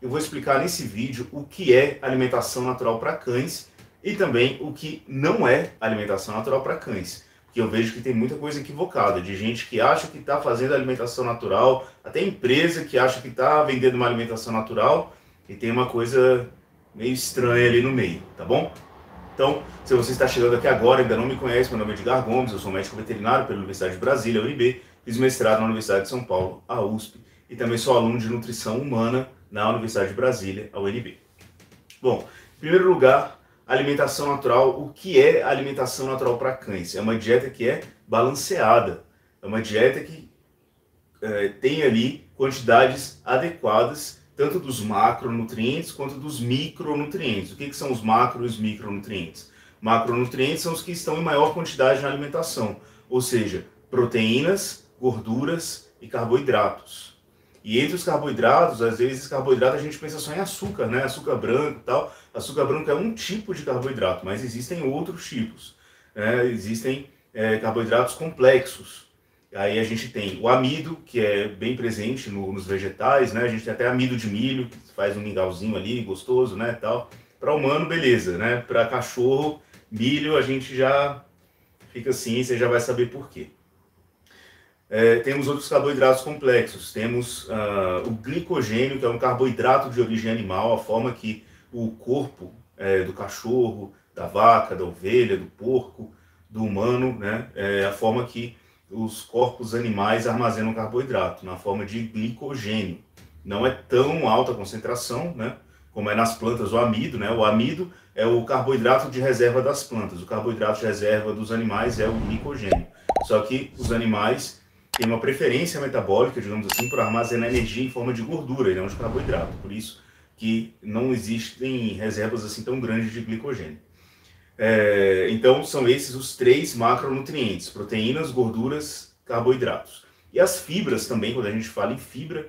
eu vou explicar nesse vídeo o que é alimentação natural para cães e também o que não é alimentação natural para cães. Porque eu vejo que tem muita coisa equivocada, de gente que acha que está fazendo alimentação natural, até empresa que acha que está vendendo uma alimentação natural e tem uma coisa meio estranha ali no meio, tá bom? Então, se você está chegando aqui agora e ainda não me conhece, meu nome é Edgar Gomes, eu sou médico veterinário pela Universidade de Brasília, UNB, fiz mestrado na Universidade de São Paulo, a USP, e também sou aluno de nutrição humana na Universidade de Brasília, a UNB. Bom, em primeiro lugar, alimentação natural. O que é alimentação natural para cães? É uma dieta que é balanceada, é uma dieta que tem ali quantidades adequadas, tanto dos macronutrientes quanto dos micronutrientes. O que são os macro e os micronutrientes? Macronutrientes são os que estão em maior quantidade na alimentação, ou seja, proteínas, gorduras e carboidratos. E entre os carboidratos, às vezes carboidrato a gente pensa só em açúcar, né? Açúcar branco e tal. Açúcar branco é um tipo de carboidrato, mas existem outros tipos, né? Existem carboidratos complexos. Aí a gente tem o amido, que é bem presente nos vegetais, né? A gente tem até amido de milho, que faz um mingauzinho ali, gostoso, né, tal. Para humano, beleza, né? Para cachorro, milho, a gente já fica assim, você já vai saber por quê. Temos outros carboidratos complexos. Temos o glicogênio, que é um carboidrato de origem animal, a forma que o corpo do cachorro, da vaca, da ovelha, do porco, do humano, né? A forma que os corpos animais armazenam carboidrato, na forma de glicogênio. Não é tão alta a concentração, né, como é nas plantas o amido, né? O amido é o carboidrato de reserva das plantas, o carboidrato de reserva dos animais é o glicogênio. Só que os animais têm uma preferência metabólica, digamos assim, por armazenar energia em forma de gordura e não de carboidrato. Por isso que não existem reservas assim tão grandes de glicogênio. Então são esses os 3 macronutrientes: proteínas, gorduras, carboidratos. E as fibras também, quando a gente fala em fibra,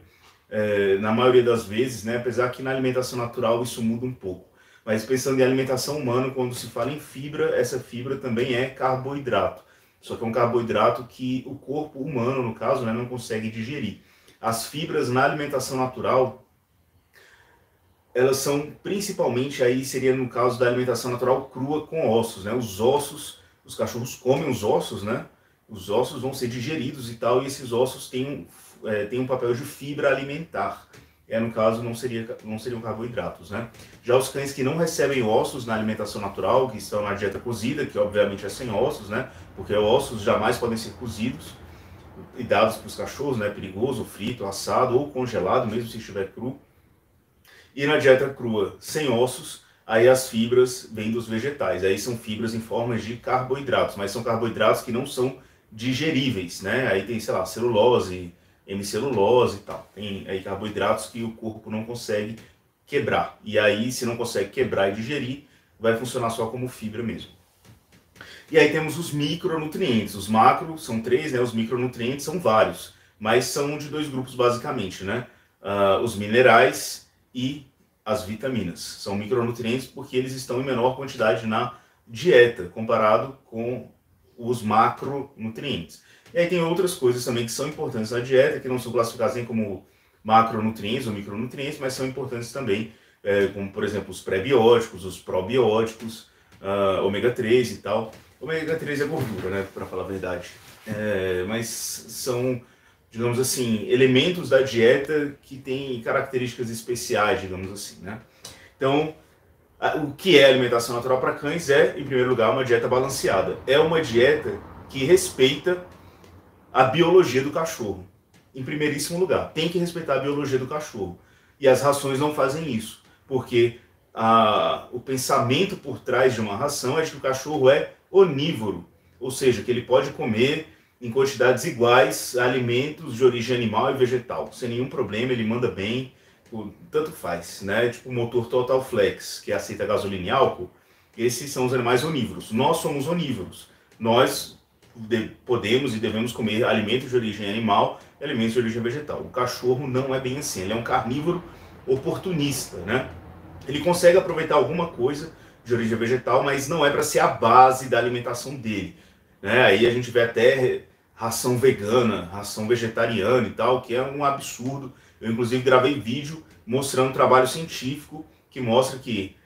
na maioria das vezes, né, apesar que na alimentação natural isso muda um pouco, mas pensando em alimentação humana, quando se fala em fibra, essa fibra também é carboidrato. Só que é um carboidrato que o corpo humano, no caso, né, não consegue digerir. As fibras na alimentação natural, elas são principalmente, aí seria no caso da alimentação natural crua com ossos, né? Os ossos, os cachorros comem os ossos, né? Os ossos vão ser digeridos e tal, e esses ossos têm um papel de fibra alimentar. No caso, não seriam carboidratos, né? Já os cães que não recebem ossos na alimentação natural, que estão na dieta cozida, que obviamente é sem ossos, né? Porque ossos jamais podem ser cozidos e dados para os cachorros, né? Perigoso, frito, assado ou congelado, mesmo se estiver cru. E na dieta crua, sem ossos, aí as fibras vêm dos vegetais. Aí são fibras em forma de carboidratos, mas são carboidratos que não são digeríveis, né? Aí tem, sei lá, celulose, hemicelulose e tal. Tem aí carboidratos que o corpo não consegue quebrar. E aí, se não consegue quebrar e digerir, vai funcionar só como fibra mesmo. E aí temos os micronutrientes. Os macro são 3, né? Os micronutrientes são vários, mas são de 2 grupos basicamente, né? Os minerais e as vitaminas. São micronutrientes porque eles estão em menor quantidade na dieta, comparado com os macronutrientes. E aí tem outras coisas também que são importantes na dieta, que não são classificadas nem como macronutrientes ou micronutrientes, mas são importantes também, como por exemplo os pré-bióticos, os probióticos, ômega 3 e tal. Ômega 3 é gordura, né, para falar a verdade. Mas são, digamos assim, elementos da dieta que têm características especiais, digamos assim, né? Então, o que é alimentação natural para cães é, em primeiro lugar, uma dieta balanceada. É uma dieta que respeita a biologia do cachorro. Em primeiríssimo lugar, tem que respeitar a biologia do cachorro. E as rações não fazem isso, porque o pensamento por trás de uma ração é de que o cachorro é onívoro, ou seja, que ele pode comer em quantidades iguais a alimentos de origem animal e vegetal, sem nenhum problema, ele manda bem, tanto faz, né? Tipo o motor Total Flex, que aceita gasolina e álcool, esses são os animais onívoros. Nós somos onívoros, nós podemos e devemos comer alimentos de origem animal e alimentos de origem vegetal. O cachorro não é bem assim, ele é um carnívoro oportunista, né? Ele consegue aproveitar alguma coisa de origem vegetal, mas não é para ser a base da alimentação dele, né? Aí a gente vê até ração vegana, ração vegetariana e tal, que é um absurdo. Eu inclusive gravei vídeo mostrando um trabalho científico que mostra que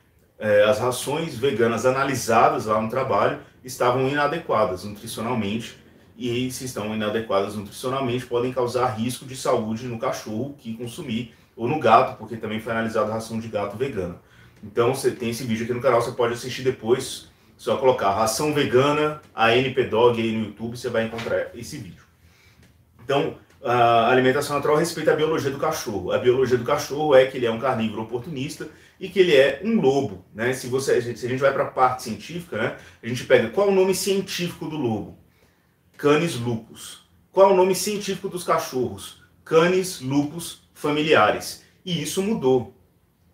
as rações veganas analisadas lá no trabalho estavam inadequadas nutricionalmente, e se estão inadequadas nutricionalmente podem causar risco de saúde no cachorro que consumir, ou no gato, porque também foi analisada a ração de gato vegana. Então você tem esse vídeo aqui no canal, você pode assistir depois, só colocar ração vegana ANP Dog aí no YouTube, você vai encontrar esse vídeo. Então, a alimentação natural respeita a biologia do cachorro. A biologia do cachorro é que ele é um carnívoro oportunista e que ele é um lobo, né? Se a gente vai para a parte científica, né, a gente pega qual é o nome científico do lobo? Canis lupus. Qual é o nome científico dos cachorros? Canis lupus familiares. E isso mudou.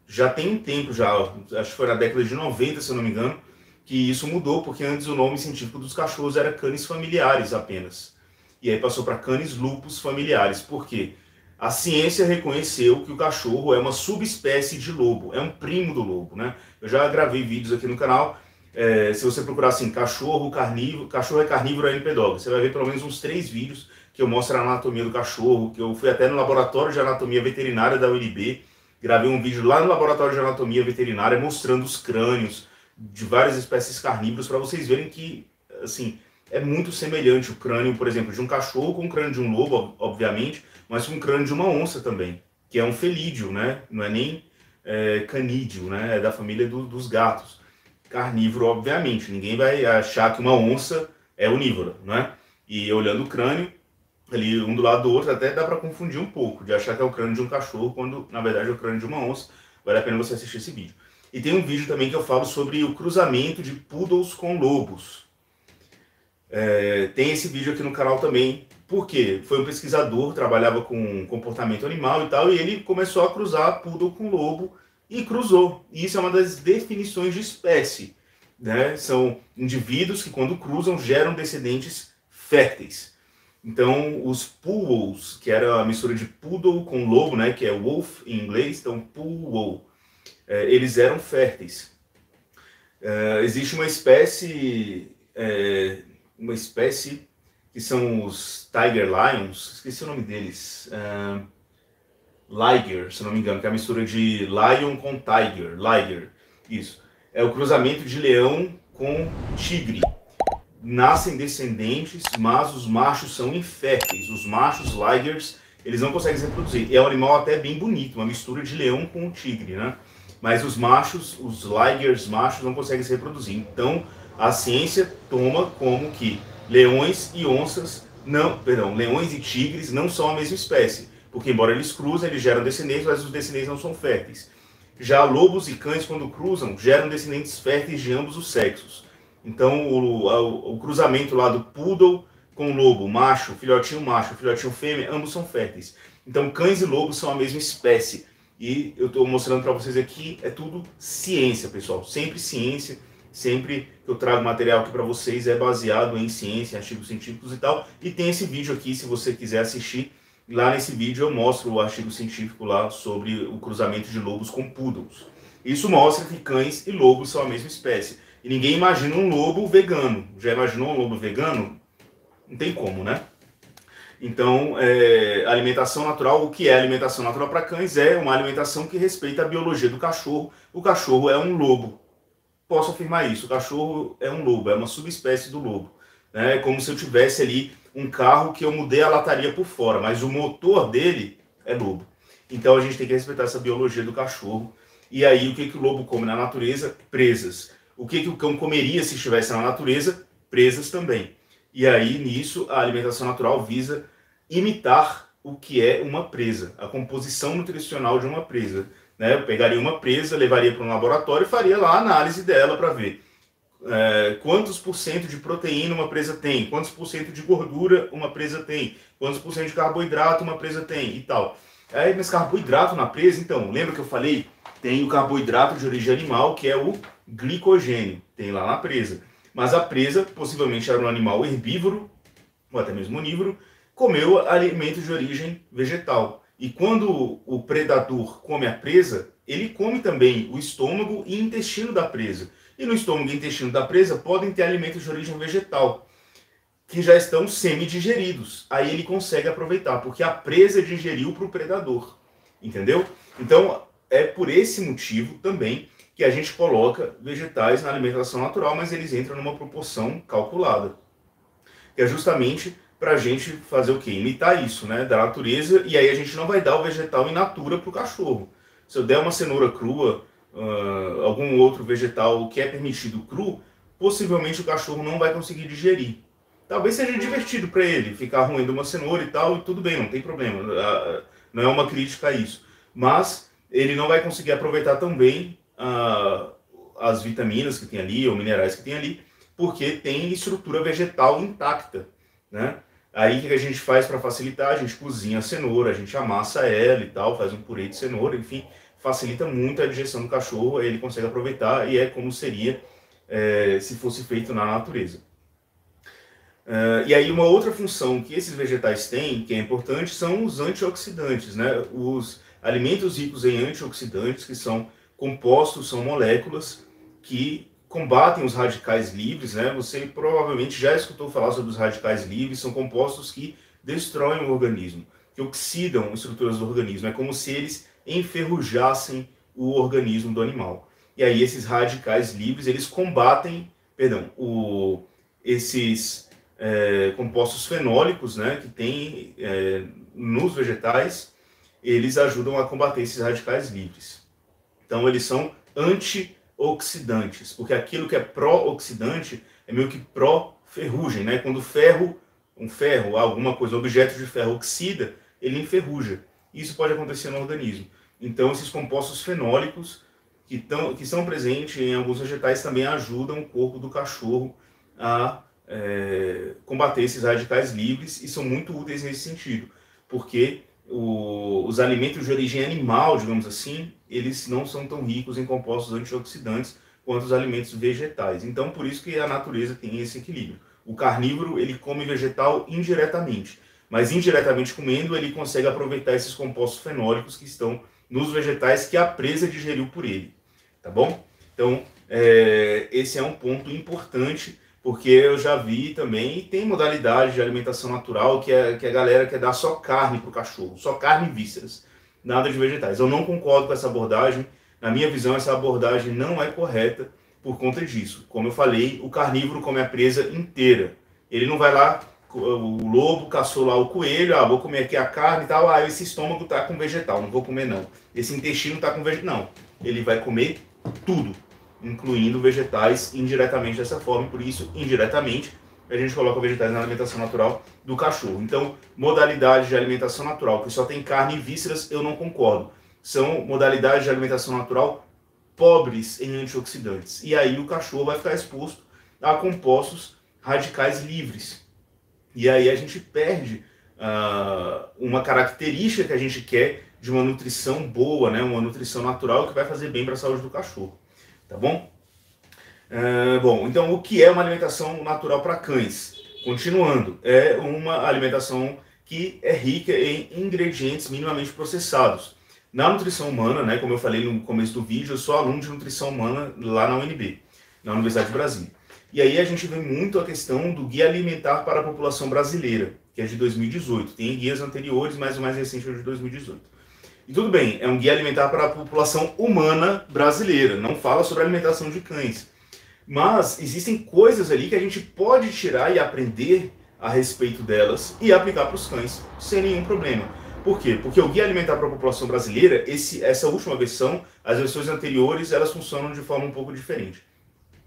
Já tem um tempo, acho que foi na década de 90, se eu não me engano, que isso mudou, porque antes o nome científico dos cachorros era Canis familiares apenas. E aí passou para Canis lupus familiares. Por quê? A ciência reconheceu que o cachorro é uma subespécie de lobo, é um primo do lobo, né? Eu já gravei vídeos aqui no canal, se você procurar assim, cachorro é carnívoro ANP Dog, você vai ver pelo menos uns 3 vídeos que eu mostro a anatomia do cachorro, que eu fui até no laboratório de anatomia veterinária da UNB, gravei um vídeo lá no laboratório de anatomia veterinária mostrando os crânios de várias espécies carnívoras, para vocês verem que, assim, é muito semelhante o crânio, por exemplo, de um cachorro com o crânio de um lobo, obviamente, mas com o crânio de uma onça também, que é um felídeo, né? Não é nem canídeo, né? É da família dos gatos. Carnívoro, obviamente, ninguém vai achar que uma onça é onívora, né? E olhando o crânio, ali um do lado do outro, até dá para confundir um pouco, de achar que é o crânio de um cachorro, quando na verdade é o crânio de uma onça. Vale a pena você assistir esse vídeo. E tem um vídeo também que eu falo sobre o cruzamento de poodles com lobos. Tem esse vídeo aqui no canal também, porque foi um pesquisador, trabalhava com comportamento animal e tal, e ele começou a cruzar poodle com lobo e cruzou. E isso é uma das definições de espécie, né? São indivíduos que quando cruzam geram descendentes férteis. Então os poodles, que era a mistura de poodle com lobo, né, que é wolf em inglês, então poodle, eles eram férteis. Existe uma espécie que são os Tiger Lions, esqueci o nome deles, Liger, se não me engano, que é a mistura de Lion com Tiger, Liger, isso. É o cruzamento de leão com tigre. Nascem descendentes, mas os machos são inférteis. Os machos Ligers, eles não conseguem se reproduzir. É um animal até bem bonito, uma mistura de leão com tigre, né? Mas os machos, os Ligers machos, não conseguem se reproduzir. Então, a ciência toma como que leões e onças, leões e tigres não são a mesma espécie. Porque embora eles cruzem, eles geram descendentes, mas os descendentes não são férteis. Já lobos e cães, quando cruzam, geram descendentes férteis de ambos os sexos. Então, o cruzamento lá do poodle com lobo, filhotinho fêmea, ambos são férteis. Então, cães e lobos são a mesma espécie. E eu estou mostrando para vocês aqui, é tudo ciência, pessoal. Sempre ciência, sempre que eu trago material aqui para vocês é baseado em ciência, em artigos científicos e tal. E tem esse vídeo aqui, se você quiser assistir. Lá nesse vídeo eu mostro o artigo científico lá sobre o cruzamento de lobos com poodles. Isso mostra que cães e lobos são a mesma espécie. E ninguém imagina um lobo vegano. Já imaginou um lobo vegano? Não tem como, né? Então, alimentação natural, o que é alimentação natural para cães? É uma alimentação que respeita a biologia do cachorro. O cachorro é um lobo. Posso afirmar isso, o cachorro é um lobo, é uma subespécie do lobo. É como se eu tivesse ali um carro que eu mudei a lataria por fora, mas o motor dele é lobo. Então a gente tem que respeitar essa biologia do cachorro. E aí o que o lobo come na natureza? Presas. O que o cão comeria se estivesse na natureza? Presas também. E aí nisso a alimentação natural visa imitar o que é uma presa, a composição nutricional de uma presa. Eu pegaria uma presa, levaria para um laboratório e faria lá a análise dela para ver quantos por cento de proteína uma presa tem, quantos por cento de gordura uma presa tem, quantos por cento de carboidrato uma presa tem e tal. Mas carboidrato na presa, então, lembra que eu falei? Tem o carboidrato de origem animal, que é o glicogênio, tem lá na presa. Mas a presa, possivelmente era um animal herbívoro, ou até mesmo onívoro, comeu alimentos de origem vegetal. E quando o predador come a presa, ele come também o estômago e intestino da presa. E no estômago e intestino da presa podem ter alimentos de origem vegetal, que já estão semi-digeridos. Aí ele consegue aproveitar, porque a presa digeriu para o predador. entendeu? Então, é por esse motivo também que a gente coloca vegetais na alimentação natural, mas eles entram numa proporção calculada, que é justamente para a gente fazer o quê? Imitar isso, né, da natureza, e aí a gente não vai dar o vegetal in natura para o cachorro. Se eu der uma cenoura crua, algum outro vegetal que é permitido cru, possivelmente o cachorro não vai conseguir digerir. Talvez seja divertido para ele ficar roendo uma cenoura e tal, e tudo bem, não tem problema, não é uma crítica a isso. Mas ele não vai conseguir aproveitar tão bem as vitaminas que tem ali, ou minerais que tem ali, porque tem estrutura vegetal intacta, né? Aí o que a gente faz para facilitar? A gente cozinha a cenoura, a gente amassa ela e tal, faz um purê de cenoura, enfim, facilita muito a digestão do cachorro, aí ele consegue aproveitar e é como seria se fosse feito na natureza. E aí uma outra função que esses vegetais têm, que é importante, são os antioxidantes, né? Os alimentos ricos em antioxidantes, que são compostos, são moléculas que combatem os radicais livres, né? Você provavelmente já escutou falar sobre os radicais livres, são compostos que destroem o organismo, que oxidam estruturas do organismo, é como se eles enferrujassem o organismo do animal. E aí esses radicais livres, eles combatem, esses compostos fenólicos, né, que tem nos vegetais, eles ajudam a combater esses radicais livres. Então eles são antioxidantes, porque aquilo que é pró-oxidante é meio que pró-ferrugem, né? Quando alguma coisa, objeto de ferro oxida, ele enferruja. Isso pode acontecer no organismo. Então esses compostos fenólicos que são presentes em alguns vegetais também ajudam o corpo do cachorro a combater esses radicais livres e são muito úteis nesse sentido, porque os alimentos de origem animal, digamos assim, eles não são tão ricos em compostos antioxidantes quanto os alimentos vegetais. Então, por isso que a natureza tem esse equilíbrio. O carnívoro, ele come vegetal indiretamente, mas indiretamente comendo, ele consegue aproveitar esses compostos fenólicos que estão nos vegetais que a presa digeriu por ele, tá bom? Então, esse é um ponto importante, porque eu já vi também, e tem modalidade de alimentação natural que a galera quer dar só carne para o cachorro, só carne e vísceras, nada de vegetais. Eu não concordo com essa abordagem, na minha visão essa abordagem não é correta por conta disso. Como eu falei, o carnívoro come a presa inteira, ele não vai lá, o lobo caçou lá o coelho, vou comer aqui a carne e tal, esse estômago tá com vegetal, não vou comer não, esse intestino tá com vegetal, não, ele vai comer tudo, incluindo vegetais indiretamente dessa forma, e por isso, indiretamente, a gente coloca vegetais na alimentação natural do cachorro. Então, modalidade de alimentação natural que só tem carne e vísceras, eu não concordo. São modalidades de alimentação natural pobres em antioxidantes. E aí o cachorro vai ficar exposto a compostos radicais livres. E aí a gente perde uma característica que a gente quer de uma nutrição boa, né? Uma nutrição natural que vai fazer bem para a saúde do cachorro. Tá bom? Bom, então o que é uma alimentação natural para cães? Continuando, é uma alimentação que é rica em ingredientes minimamente processados. Na nutrição humana, né, como eu falei no começo do vídeo, eu sou aluno de nutrição humana lá na UNB, na Universidade de Brasília. E aí a gente vê muito a questão do Guia Alimentar para a População Brasileira, que é de 2018. Tem guias anteriores, mas o mais recente é de 2018. E tudo bem, é um guia alimentar para a população humana brasileira, não fala sobre a alimentação de cães. Mas existem coisas ali que a gente pode tirar e aprender a respeito delas e aplicar para os cães sem nenhum problema. Por quê? Porque o guia alimentar para a população brasileira, essa última versão, as versões anteriores, elas funcionam de forma um pouco diferente.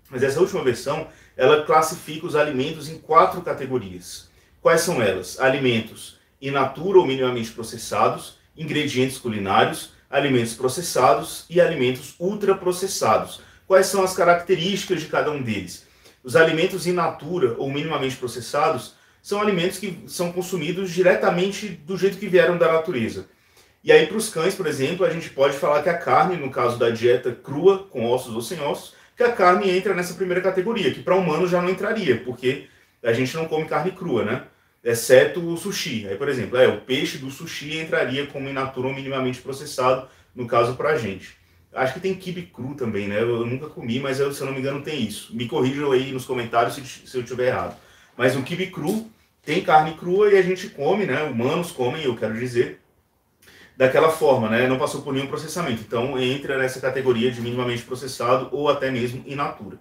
Mas essa última versão, ela classifica os alimentos em 4 categorias. Quais são elas? Alimentos in natura ou minimamente processados, ingredientes culinários, alimentos processados e alimentos ultraprocessados. Quais são as características de cada um deles? Os alimentos in natura ou minimamente processados são alimentos que são consumidos diretamente do jeito que vieram da natureza. E aí para os cães, por exemplo, a gente pode falar que a carne, no caso da dieta crua, com ossos ou sem ossos, que a carne entra nessa primeira categoria, que para humano já não entraria, porque a gente não come carne crua, né? Exceto o sushi. Aí, por exemplo, o peixe do sushi entraria como in natura ou minimamente processado, no caso pra gente. Acho que tem quibe cru também, né? Eu nunca comi, mas se eu não me engano tem isso. Me corrijam aí nos comentários se eu estiver errado. Mas o quibe cru tem carne crua e a gente come, né? Humanos comem, eu quero dizer, daquela forma, né? Não passou por nenhum processamento. Então entra nessa categoria de minimamente processado ou até mesmo in natura.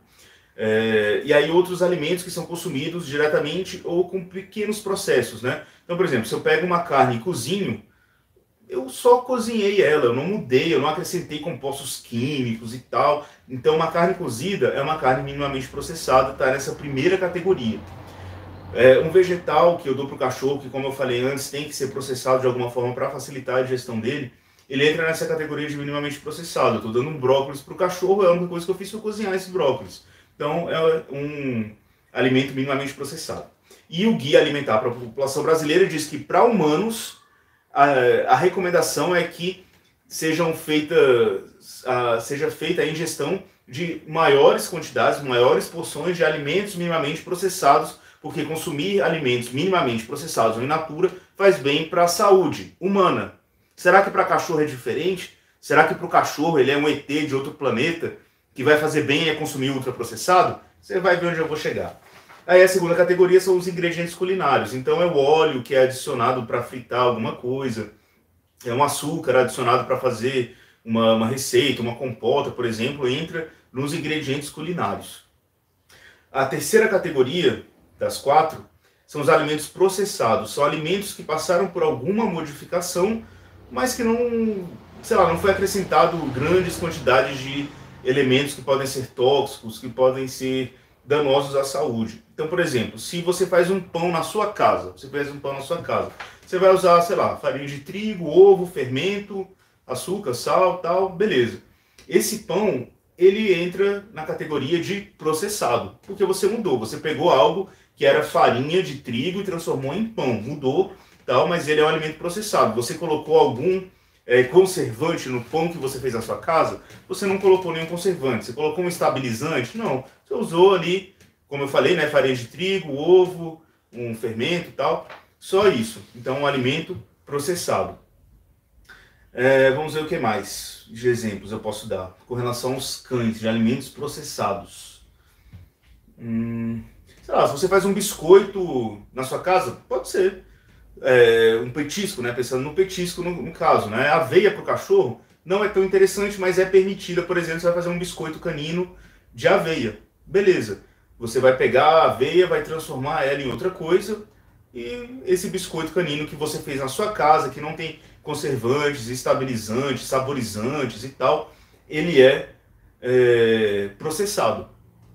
E aí outros alimentos que são consumidos diretamente ou com pequenos processos, né? Então, por exemplo, se eu pego uma carne e cozinho, eu só cozinhei ela, eu não mudei, eu não acrescentei compostos químicos e tal. Então uma carne cozida é uma carne minimamente processada, está nessa primeira categoria. Um vegetal que eu dou para o cachorro, que como eu falei antes, tem que ser processado de alguma forma para facilitar a digestão dele, ele entra nessa categoria de minimamente processado. Eu estou dando um brócolis para o cachorro, é a única coisa que eu fiz foi cozinhar esse brócolis. Então é um alimento minimamente processado. E o Guia Alimentar para a População Brasileira diz que para humanos a recomendação é que seja feita a ingestão de maiores quantidades, maiores porções de alimentos minimamente processados, porque consumir alimentos minimamente processados ou in natura faz bem para a saúde humana. Será que para cachorro é diferente? Será que para o cachorro ele é um ET de outro planeta que vai fazer bem é consumir ultraprocessado? Você vai ver onde eu vou chegar. Aí a segunda categoria são os ingredientes culinários. Então é o óleo que é adicionado para fritar alguma coisa, é um açúcar adicionado para fazer uma receita, uma compota, por exemplo, entra nos ingredientes culinários. A terceira categoria das 4 são os alimentos processados. São alimentos que passaram por alguma modificação, mas que não foi acrescentado grandes quantidades de elementos que podem ser tóxicos, que podem ser danosos à saúde. Então, por exemplo, se você faz um pão na sua casa, você vai usar, farinha de trigo, ovo, fermento, açúcar, sal, tal, beleza. Esse pão, ele entra na categoria de processado, porque você mudou, você pegou algo que era farinha de trigo e transformou em pão, mudou, tal, mas ele é um alimento processado. Você colocou algum conservante no pão que você fez na sua casa? Você não colocou nenhum conservante. Você colocou um estabilizante? Não. Você usou ali, como eu falei, né, farinha de trigo, ovo, um fermento e tal. Só isso. Então, um alimento processado. Vamos ver o que mais de exemplos eu posso dar com relação aos cães, de alimentos processados. Se você faz um biscoito na sua casa, pode ser. Um petisco, né? Pensando no petisco no caso, né? A aveia para o cachorro não é tão interessante, mas é permitida. Por exemplo, você vai fazer um biscoito canino de aveia. Beleza. Você vai pegar a aveia, vai transformar ela em outra coisa, e esse biscoito canino que você fez na sua casa, que não tem conservantes, estabilizantes, saborizantes e tal, ele é processado.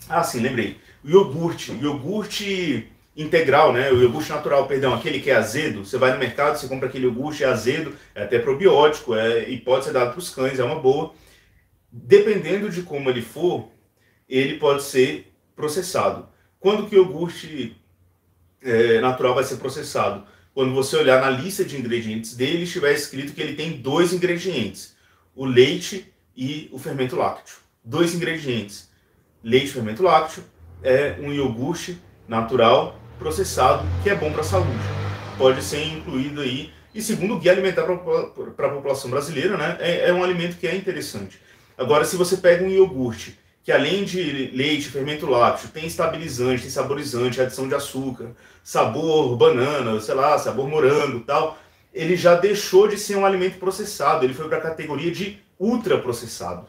Ah, sim, lembrei. O iogurte integral, né? O iogurte natural, perdão, aquele que é azedo. Você vai no mercado, você compra aquele iogurte, é azedo, é até probiótico, e pode ser dado para os cães, é uma boa. Dependendo de como ele for, ele pode ser processado. Quando que o iogurte natural vai ser processado? Quando você olhar na lista de ingredientes dele, estiver escrito que ele tem 2 ingredientes, o leite e o fermento lácteo. 2 ingredientes, leite e fermento lácteo, é um iogurte natural processado que é bom para a saúde. Pode ser incluído aí, e segundo o Guia Alimentar para a População Brasileira, né, é um alimento que é interessante. Agora, se você pega um iogurte que além de leite, fermento lácteo, tem estabilizante, tem saborizante, adição de açúcar, sabor banana, sabor morango e tal, ele já deixou de ser um alimento processado, ele foi para a categoria de ultraprocessado.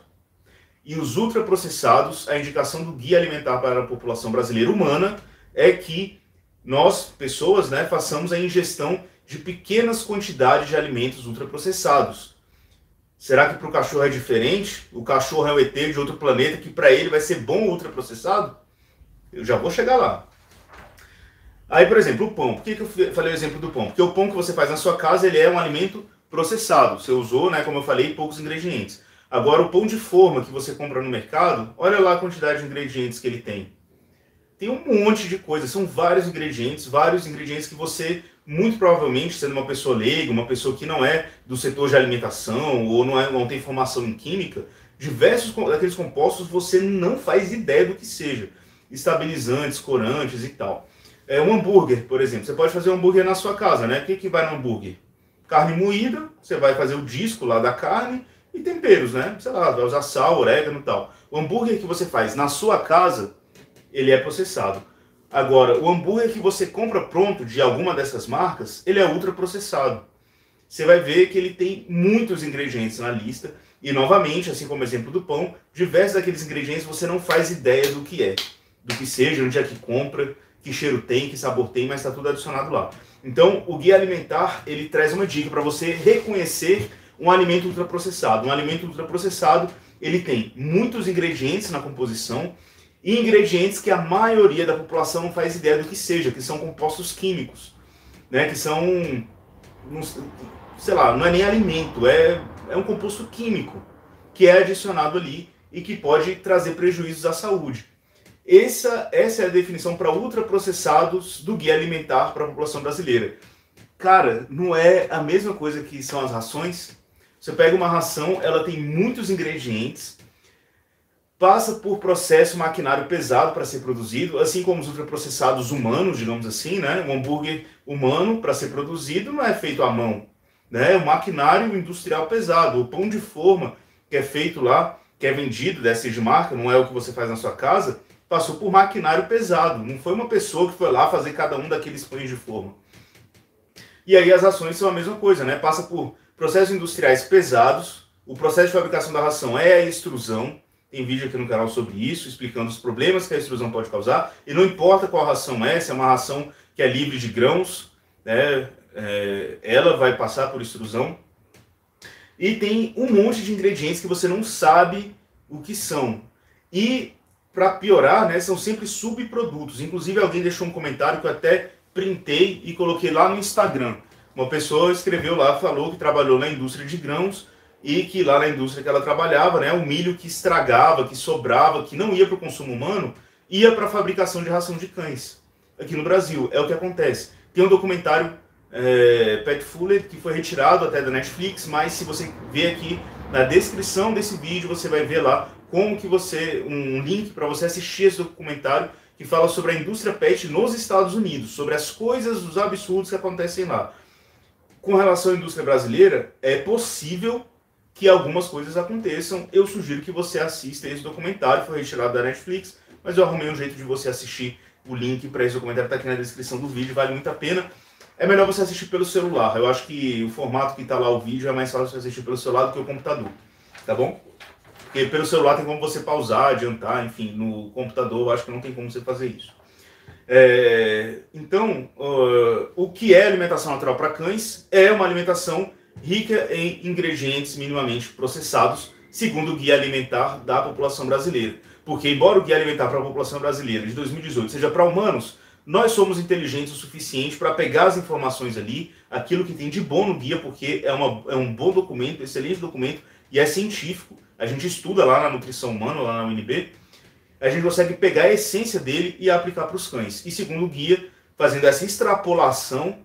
E os ultraprocessados, a indicação do Guia Alimentar para a População Brasileira Humana é que nós, pessoas, né, façamos a ingestão de pequenas quantidades de alimentos ultraprocessados. Será que para o cachorro é diferente? O cachorro é um ET de outro planeta que para ele vai ser bom ultraprocessado? Eu já vou chegar lá. Aí, por exemplo, o pão. Por que eu falei o exemplo do pão? Porque o pão que você faz na sua casa, ele é um alimento processado. Você usou, né, como eu falei, poucos ingredientes. Agora, o pão de forma que você compra no mercado, olha lá a quantidade de ingredientes que ele tem. Tem um monte de coisa, são vários ingredientes que você, muito provavelmente, sendo uma pessoa leiga, uma pessoa que não é do setor de alimentação ou não tem formação em química, diversos daqueles compostos você não faz ideia do que seja. Estabilizantes, corantes e tal. Um hambúrguer, por exemplo, você pode fazer um hambúrguer na sua casa, né? O que vai no hambúrguer? Carne moída, você vai fazer o disco lá da carne e temperos, né? Vai usar sal, orégano e tal. O hambúrguer que você faz na sua casa, ele é processado. Agora, o hambúrguer que você compra pronto de alguma dessas marcas, ele é ultraprocessado. você vai ver que ele tem muitos ingredientes na lista. E, novamente, assim como o exemplo do pão, diversos daqueles ingredientes você não faz ideia do que é. Do que seja, onde é que compra, que cheiro tem, que sabor tem, mas está tudo adicionado lá. Então, o Guia Alimentar, ele traz uma dica para você reconhecer um alimento ultraprocessado. Um alimento ultraprocessado, ele tem muitos ingredientes na composição e ingredientes que a maioria da população não faz ideia do que seja, que são compostos químicos, né? Que são, sei lá, não é nem alimento, é um composto químico que é adicionado ali e que pode trazer prejuízos à saúde. Essa é a definição para ultraprocessados do Guia Alimentar para a população brasileira. Cara, não é a mesma coisa que são as rações? Você pega uma ração, ela tem muitos ingredientes, passa por processo maquinário pesado para ser produzido, assim como os ultraprocessados humanos, digamos assim, né? Um hambúrguer humano, para ser produzido, não é feito à mão, né? É um maquinário industrial pesado. O pão de forma, que é feito lá, que é vendido, dessa de marca, não é o que você faz na sua casa, passou por maquinário pesado. Não foi uma pessoa que foi lá fazer cada um daqueles pães de forma. E aí as rações são a mesma coisa, né? Passa por processos industriais pesados. O processo de fabricação da ração é a extrusão. Tem vídeo aqui no canal sobre isso, explicando os problemas que a extrusão pode causar. E não importa qual ração é, se é uma ração que é livre de grãos, né? Ela vai passar por extrusão. E tem um monte de ingredientes que você não sabe o que são. E, para piorar, né, são sempre subprodutos. Inclusive, alguém deixou um comentário que eu até printei e coloquei lá no Instagram. Uma pessoa escreveu lá, falou que trabalhou na indústria de grãos e que lá na indústria que ela trabalhava, né, o milho que estragava, que sobrava, que não ia para o consumo humano, ia para a fabricação de ração de cães. Aqui no Brasil, é o que acontece. Tem um documentário, Pet Fuller, que foi retirado até da Netflix, mas se você ver aqui na descrição desse vídeo, você vai ver lá como que um link para você assistir esse documentário que fala sobre a indústria pet nos Estados Unidos, sobre as coisas, os absurdos que acontecem lá. Com relação à indústria brasileira, é possível que algumas coisas aconteçam. Eu sugiro que você assista esse documentário, foi retirado da Netflix, mas eu arrumei um jeito de você assistir. O link para esse documentário está aqui na descrição do vídeo, vale muito a pena. É melhor você assistir pelo celular. Eu acho que o formato que está lá o vídeo é mais fácil você assistir pelo celular do que o computador, tá bom? Porque pelo celular tem como você pausar, adiantar, enfim, no computador eu acho que não tem como você fazer isso. Então, o que é alimentação natural para cães? É uma alimentação rica em ingredientes minimamente processados, segundo o Guia Alimentar da população brasileira. Porque, embora o Guia Alimentar para a população brasileira de 2018 seja para humanos, nós somos inteligentes o suficiente para pegar as informações ali, aquilo que tem de bom no guia, porque é um bom documento, excelente documento, e é científico. A gente estuda lá na nutrição humana, lá na UNB, a gente consegue pegar a essência dele e aplicar para os cães. E segundo o guia, fazendo essa extrapolação,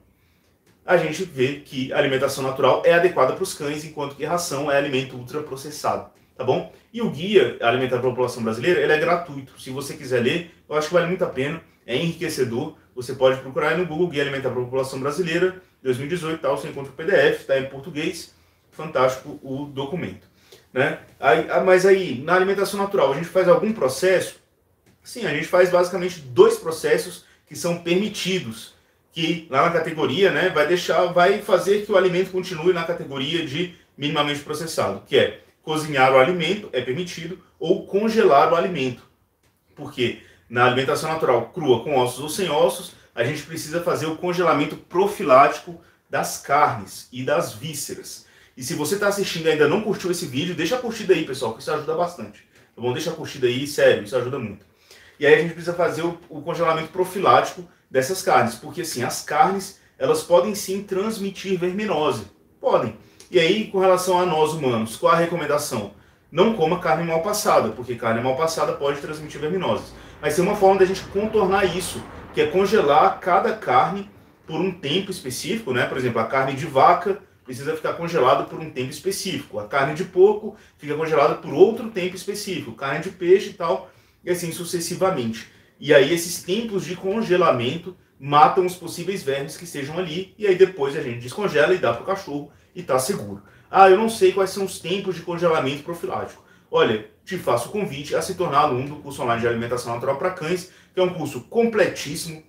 a gente vê que a alimentação natural é adequada para os cães, enquanto que a ração é alimento ultraprocessado, tá bom? E o guia alimentar para a população brasileira, ele é gratuito. Se você quiser ler, eu acho que vale muito a pena, é enriquecedor. Você pode procurar aí no Google, Guia Alimentar para a População Brasileira, 2018, tal, você encontra o PDF, está em português, fantástico o documento. Né? Mas aí, na alimentação natural, a gente faz algum processo? Sim, a gente faz basicamente 2 processos que são permitidos, que lá na categoria, né, vai fazer que o alimento continue na categoria de minimamente processado, que é cozinhar o alimento, é permitido, ou congelar o alimento. Por quê? Na alimentação natural crua, com ossos ou sem ossos, a gente precisa fazer o congelamento profilático das carnes e das vísceras. E se você está assistindo e ainda não curtiu esse vídeo, deixa a curtida aí, pessoal, que isso ajuda bastante. Tá bom? Deixa a curtida aí, sério, isso ajuda muito. E aí a gente precisa fazer o congelamento profilático dessas carnes, porque assim, as carnes, elas podem sim transmitir verminose. Podem. E aí, com relação a nós humanos, qual a recomendação? Não coma carne mal passada, porque carne mal passada pode transmitir verminoses. Mas tem uma forma da gente contornar isso, que é congelar cada carne por um tempo específico, né? Por exemplo, a carne de vaca precisa ficar congelada por um tempo específico. A carne de porco fica congelada por outro tempo específico. Carne de peixe e tal, e assim sucessivamente. E aí esses tempos de congelamento matam os possíveis vermes que estejam ali, e aí depois a gente descongela e dá para o cachorro e está seguro. Ah, eu não sei quais são os tempos de congelamento profilático. Olha, te faço o convite a se tornar aluno do curso online de alimentação natural para cães, que é um curso completíssimo,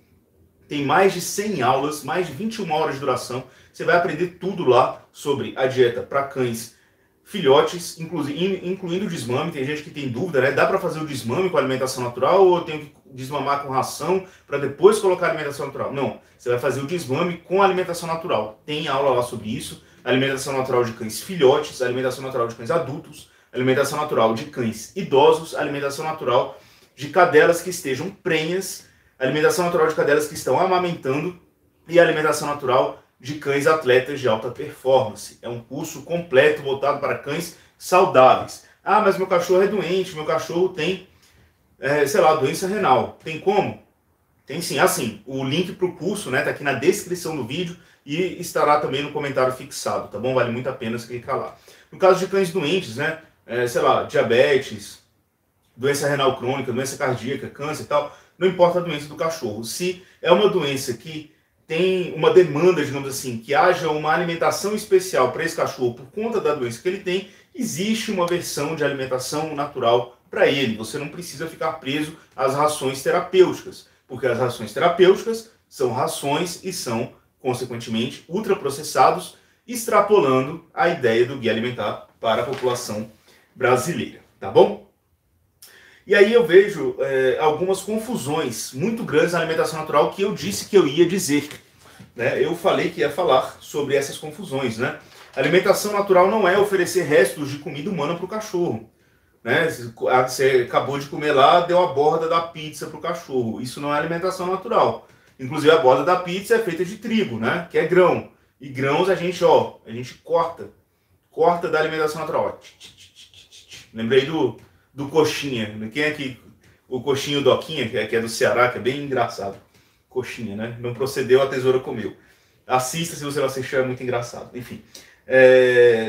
Tem mais de 100 aulas, mais de 21 horas de duração. Você vai aprender tudo lá sobre a dieta para cães filhotes, incluindo o desmame. Tem gente que tem dúvida, né? Dá para fazer o desmame com alimentação natural ou eu tenho que desmamar com ração para depois colocar a alimentação natural? Não, você vai fazer o desmame com alimentação natural. Tem aula lá sobre isso. Alimentação natural de cães filhotes, alimentação natural de cães adultos, alimentação natural de cães idosos, alimentação natural de cadelas que estejam prenhas, alimentação natural de cadelas que estão amamentando e alimentação natural de cães atletas de alta performance. É um curso completo voltado para cães saudáveis. Ah, mas meu cachorro é doente, meu cachorro tem, sei lá, doença renal. Tem como? Tem sim. Assim, o link para o curso, né, tá aqui na descrição do vídeo e estará também no comentário fixado, tá bom? Vale muito a pena você clicar lá. No caso de cães doentes, né, sei lá, diabetes, doença renal crônica, doença cardíaca, câncer e tal, não importa a doença do cachorro. Se é uma doença que tem uma demanda, digamos assim, que haja uma alimentação especial para esse cachorro por conta da doença que ele tem, existe uma versão de alimentação natural para ele. Você não precisa ficar preso às rações terapêuticas, porque as rações terapêuticas são rações e são, consequentemente, ultraprocessados, extrapolando a ideia do guia alimentar para a população brasileira, tá bom? E aí eu vejo algumas confusões muito grandes na alimentação natural que eu disse que eu ia dizer. Né? Eu falei que ia falar sobre essas confusões. Né? Alimentação natural não é oferecer restos de comida humana para o cachorro. Né? Você acabou de comer lá, deu a borda da pizza para o cachorro. Isso não é alimentação natural. Inclusive a borda da pizza é feita de trigo, né? Que é grão. E grãos a gente corta da alimentação natural. Lembrei do Coxinha. Quem é que... O Coxinho Doquinha, que é do Ceará, que é bem engraçado. Coxinha, né? Não procedeu, a tesoura comeu. Assista se você não assistiu, é muito engraçado. Enfim.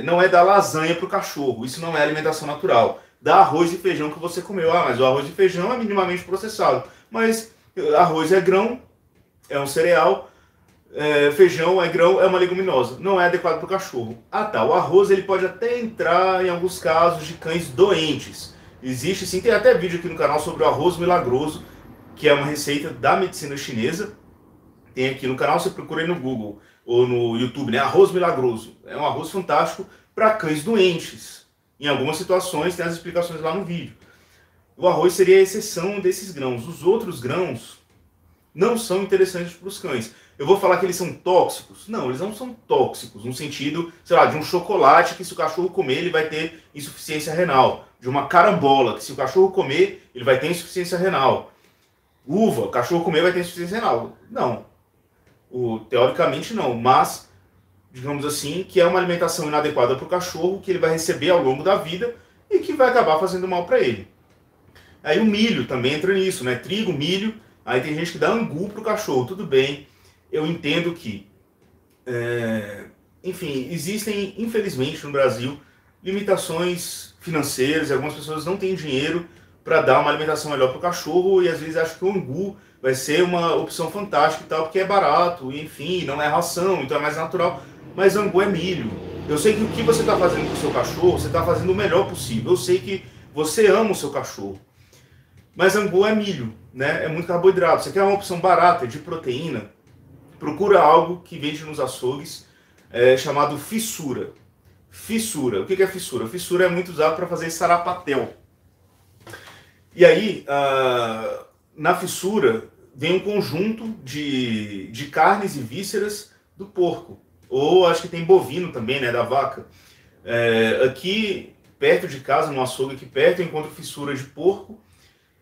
Não é dar lasanha pro cachorro. Isso não é alimentação natural. Dá arroz e feijão que você comeu. Ah, mas o arroz e feijão é minimamente processado. Mas arroz é grão, é um cereal. Feijão é grão, é uma leguminosa. Não é adequado para o cachorro. Ah tá, o arroz ele pode até entrar em alguns casos de cães doentes. Existe sim, tem até vídeo aqui no canal sobre o arroz milagroso, que é uma receita da medicina chinesa. Tem aqui no canal, você procura aí no Google ou no YouTube, né? Arroz milagroso. É um arroz fantástico para cães doentes. Em algumas situações tem as explicações lá no vídeo. O arroz seria a exceção desses grãos. Os outros grãos não são interessantes para os cães. Eu vou falar que eles são tóxicos? Não, eles não são tóxicos, no sentido, sei lá, de um chocolate que se o cachorro comer ele vai ter insuficiência renal. De uma carambola, que se o cachorro comer ele vai ter insuficiência renal. Uva, o cachorro comer vai ter insuficiência renal. Não. Teoricamente não, mas, digamos assim, que é uma alimentação inadequada para o cachorro, que ele vai receber ao longo da vida e que vai acabar fazendo mal para ele. Aí o milho também entra nisso, né? Trigo, milho, aí tem gente que dá angu para o cachorro, tudo bem. Eu entendo que, enfim, existem, infelizmente, no Brasil, limitações financeiras e algumas pessoas não têm dinheiro para dar uma alimentação melhor para o cachorro e às vezes acham que o angu vai ser uma opção fantástica e tal, porque é barato, e, enfim, não é ração, então é mais natural. Mas angu é milho. Eu sei que o que você está fazendo com o seu cachorro, você está fazendo o melhor possível. Eu sei que você ama o seu cachorro. Mas angu é milho, né? É muito carboidrato. Você quer uma opção barata de proteína? Procura algo que vende nos açougues, chamado fissura. Fissura. O que é fissura? Fissura é muito usado para fazer sarapatel. E aí, na fissura, vem um conjunto de carnes e vísceras do porco. Ou acho que tem bovino também, né, da vaca. Aqui, perto de casa, no açougue aqui perto, eu encontro fissura de porco.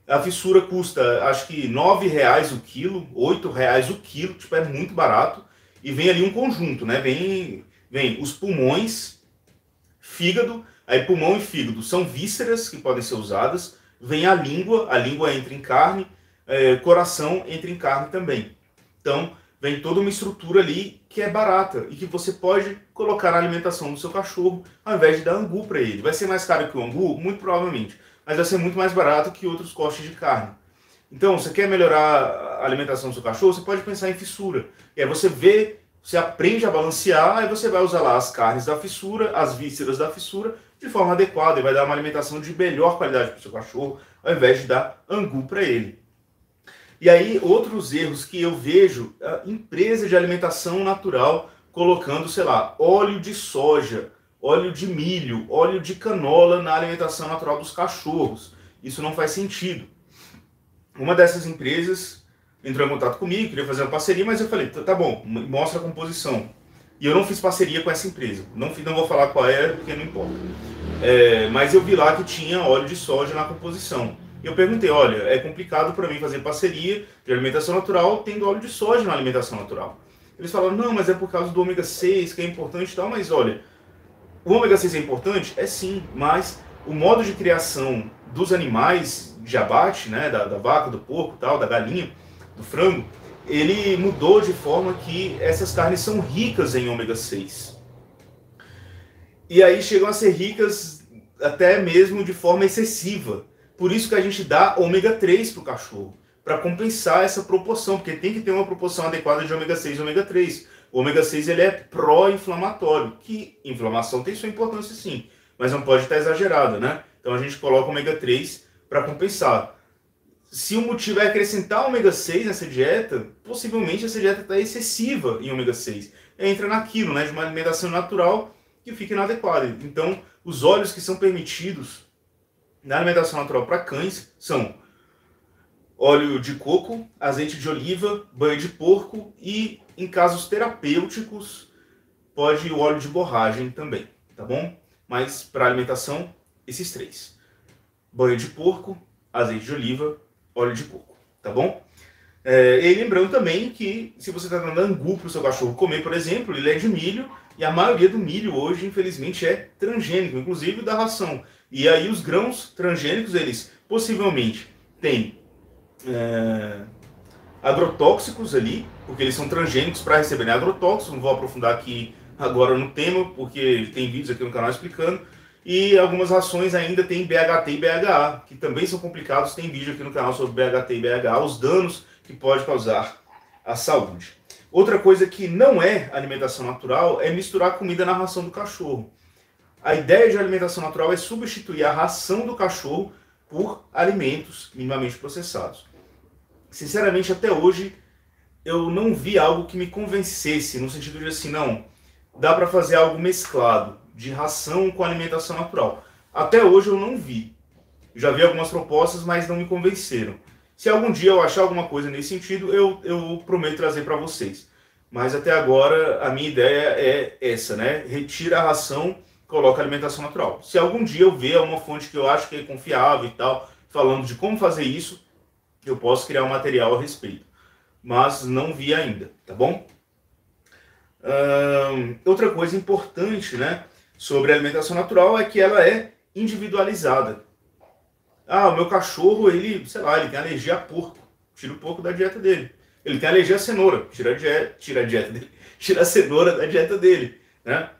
A fissura custa, acho que R$9 o quilo, R$8 o quilo, tipo, é muito barato. E vem ali um conjunto, né? Vem os pulmões, fígado, aí pulmão e fígado são vísceras que podem ser usadas. Vem a língua entra em carne, coração entra em carne também. Então, vem toda uma estrutura ali que é barata e que você pode colocar na alimentação do seu cachorro ao invés de dar angu para ele. Vai ser mais caro que o angu? Muito provavelmente. Mas vai ser muito mais barato que outros cortes de carne. Então, você quer melhorar a alimentação do seu cachorro, você pode pensar em fissura. E aí você aprende a balancear, aí você vai usar lá as carnes da fissura, as vísceras da fissura, de forma adequada, e vai dar uma alimentação de melhor qualidade para o seu cachorro, ao invés de dar angu para ele. E aí, outros erros que eu vejo, a empresa de alimentação natural colocando, sei lá, óleo de soja, óleo de milho, óleo de canola na alimentação natural dos cachorros. Isso não faz sentido. Uma dessas empresas entrou em contato comigo, queria fazer uma parceria, mas eu falei, tá bom, mostra a composição. E eu não fiz parceria com essa empresa. Não vou falar qual é, porque não importa. Mas eu vi lá que tinha óleo de soja na composição. E eu perguntei, olha, é complicado para mim fazer parceria de alimentação natural tendo óleo de soja na alimentação natural. Eles falaram, não, mas é por causa do ômega 6 que é importante e tal, mas olha, o ômega 6 é importante? É sim, mas o modo de criação dos animais de abate, né, da vaca, do porco, tal, da galinha, do frango, ele mudou de forma que essas carnes são ricas em ômega 6. E aí chegam a ser ricas até mesmo de forma excessiva. Por isso que a gente dá ômega 3 para o cachorro, para compensar essa proporção, porque tem que ter uma proporção adequada de ômega 6 e ômega 3. O ômega 6 ele é pró-inflamatório, que inflamação tem sua importância sim, mas não pode estar exagerada, né? Então a gente coloca ômega 3 para compensar. Se o motivo é acrescentar ômega 6 nessa dieta, possivelmente essa dieta está excessiva em ômega 6. Entra naquilo, né, de uma alimentação natural que fica inadequada. Então, os óleos que são permitidos na alimentação natural para cães são óleo de coco, azeite de oliva, banho de porco e, em casos terapêuticos, pode o óleo de borragem também, tá bom? Mas para alimentação, esses três. Banho de porco, azeite de oliva, óleo de coco, tá bom? E lembrando também que se você está dando angu para o seu cachorro comer, por exemplo, ele é de milho, e a maioria do milho hoje, infelizmente, é transgênico, inclusive da ração. E aí os grãos transgênicos, eles possivelmente têm agrotóxicos ali, porque eles são transgênicos para receberem agrotóxicos, não vou aprofundar aqui agora no tema, porque tem vídeos aqui no canal explicando, e algumas rações ainda têm BHT e BHA, que também são complicados, tem vídeo aqui no canal sobre BHT e BHA, os danos que pode causar à saúde. Outra coisa que não é alimentação natural é misturar comida na ração do cachorro. A ideia de alimentação natural é substituir a ração do cachorro por alimentos minimamente processados. Sinceramente, até hoje, eu não vi algo que me convencesse, no sentido de assim, não, dá para fazer algo mesclado, de ração com alimentação natural. Até hoje eu não vi. Já vi algumas propostas, mas não me convenceram. Se algum dia eu achar alguma coisa nesse sentido, eu prometo trazer para vocês. Mas até agora a minha ideia é essa, né? Retira a ração, coloca a alimentação natural. Se algum dia eu ver uma fonte que eu acho que é confiável e tal, falando de como fazer isso, eu posso criar um material a respeito. Mas não vi ainda, tá bom? Outra coisa importante, né, sobre a alimentação natural é que ela é individualizada. Ah, o meu cachorro, ele, sei lá, ele tem alergia a porco. Tira o porco da dieta dele. Ele tem alergia a cenoura. Tira a dieta dele. Tira a cenoura da dieta dele, né?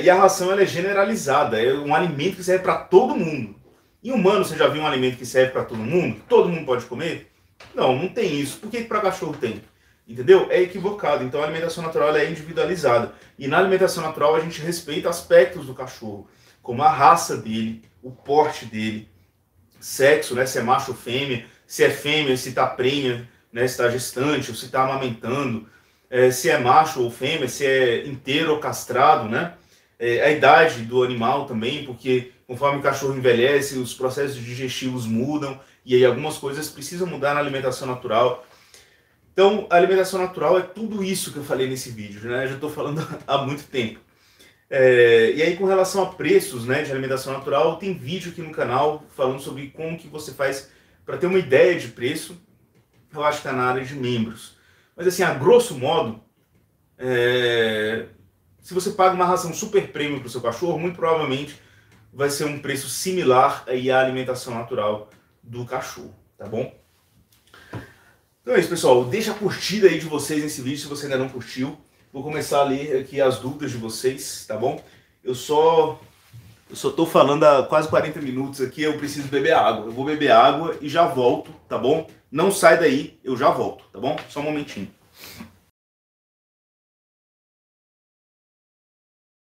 E a ração ela é generalizada. É um alimento que serve para todo mundo. Em humano, você já viu um alimento que serve para todo mundo? Todo mundo pode comer? Não, não tem isso. Por que para cachorro tem? Entendeu? É equivocado. Então a alimentação natural ela é individualizada. E na alimentação natural a gente respeita aspectos do cachorro, como a raça dele, o porte dele, sexo, né? Se é macho ou fêmea, se é fêmea, se está prenha, né? Se está gestante ou se está amamentando, se é macho ou fêmea, se é inteiro ou castrado, né? A idade do animal também, porque conforme o cachorro envelhece, os processos digestivos mudam e aí algumas coisas precisam mudar na alimentação natural. Então, a alimentação natural é tudo isso que eu falei nesse vídeo, né? Eu já estou falando há muito tempo. E aí, com relação a preços, né, de alimentação natural, tem vídeo aqui no canal falando sobre como que você faz para ter uma ideia de preço. Eu acho que está na área de membros. Mas assim, a grosso modo, se você paga uma ração super premium para o seu cachorro, muito provavelmente vai ser um preço similar aí à alimentação natural do cachorro, tá bom? Então é isso, pessoal. Deixa a curtida aí de vocês nesse vídeo se você ainda não curtiu. Vou começar a ler aqui as dúvidas de vocês, tá bom? Eu só tô falando há quase 40 minutos aqui, eu preciso beber água. Eu vou beber água e já volto, tá bom? Não sai daí, eu já volto, tá bom? Só um momentinho.